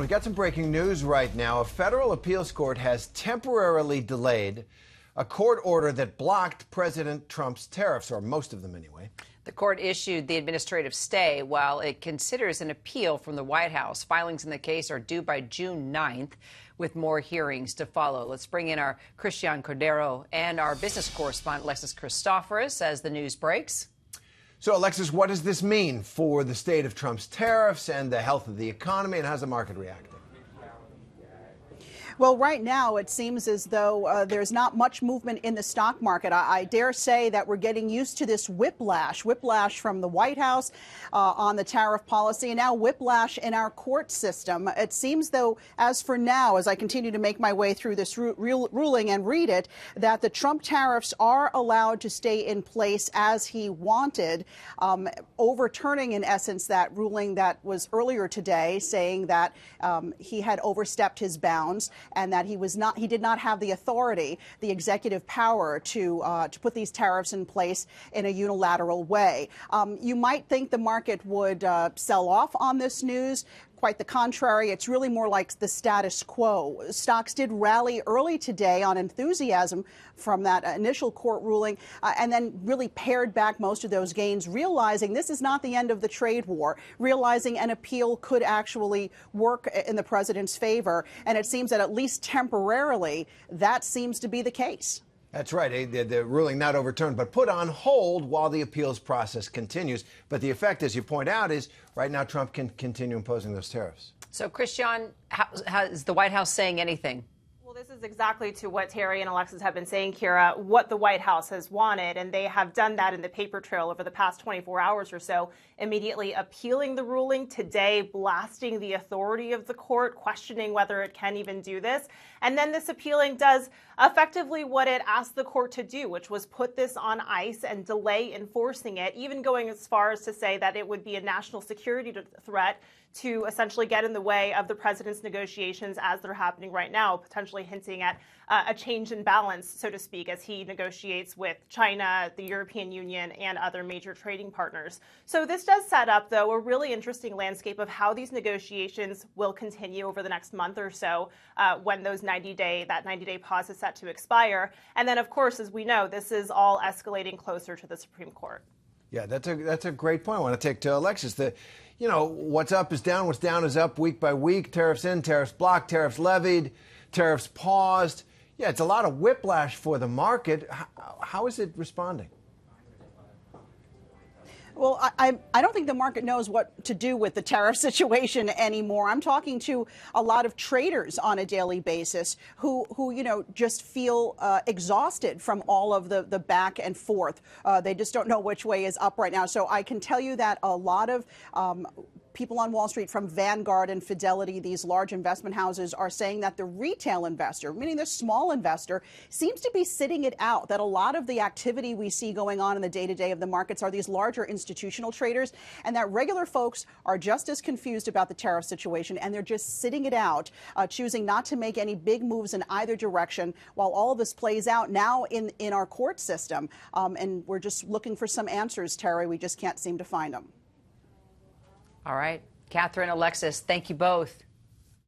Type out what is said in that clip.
We've got some breaking news right now. A federal appeals court has temporarily delayed a court order that blocked President Trump's tariffs, or most of them anyway. The court issued the administrative stay while it considers an appeal from the White House. Filings in the case are due by June 9th, with more hearings to follow. Let's bring in our Christian Cordero and our business correspondent, Alexis Christoforous, as the news breaks. So, Alexis, what does this mean for the state of Trump's tariffs and the health of the economy, and how's the market reacting? Well, right now, it seems as though there's not much movement in the stock market. I dare say that we're getting used to this whiplash from the White House on the tariff policy, and now whiplash in our court system. It seems though, as for now, as I continue to make my way through this ruling and read it, that the Trump tariffs are allowed to stay in place as he wanted, overturning, in essence, that ruling that was earlier today, saying that he had overstepped his bounds, and that he did not have the authority, the executive power to put these tariffs in place in a unilateral way. You might think the market would sell off on this news. Quite the contrary. It's really more like the status quo. Stocks did rally early today on enthusiasm from that initial court ruling, and then really pared back most of those gains, realizing this is not the end of the trade war, realizing an appeal could actually work in the president's favor. And it seems that at least temporarily, that seems to be the case. That's right. The ruling not overturned, but put on hold while the appeals process continues. But the effect, as you point out, is right now Trump can continue imposing those tariffs. So, Christian, how is the White House saying anything? Well, this is exactly to what Terry and Alexis have been saying, Kira, what the White House has wanted, and they have done that in the paper trail over the past 24 hours or so, immediately appealing the ruling today, blasting the authority of the court, questioning whether it can even do this. And then this appealing does effectively what it asked the court to do, which was put this on ice and delay enforcing it, even going as far as to say that it would be a national security threat to essentially get in the way of the president's negotiations as they're happening right now, potentially hinting at a change in balance, so to speak, as he negotiates with China, the European Union, and other major trading partners. So this does set up, though, a really interesting landscape of how these negotiations will continue over the next month or so when that 90-day pause is set to expire. And then, of course, as we know, this is all escalating closer to the Supreme Court. Yeah, that's a great point. I want to take to Alexis. What's up is down, what's down is up week by week. Tariffs in, tariffs blocked, tariffs levied, tariffs paused. Yeah, it's a lot of whiplash for the market. How is it responding? Well, I don't think the market knows what to do with the tariff situation anymore. I'm talking to a lot of traders on a daily basis who just feel exhausted from all of the back and forth. They just don't know which way is up right now. So I can tell you that a lot of people on Wall Street from Vanguard and Fidelity, these large investment houses, are saying that the retail investor, meaning the small investor, seems to be sitting it out, that a lot of the activity we see going on in the day-to-day of the markets are these larger institutional traders, and that regular folks are just as confused about the tariff situation, and they're just sitting it out, choosing not to make any big moves in either direction while all of this plays out now in our court system. And we're just looking for some answers, Terry. We just can't seem to find them. All right. Catherine, Alexis, thank you both.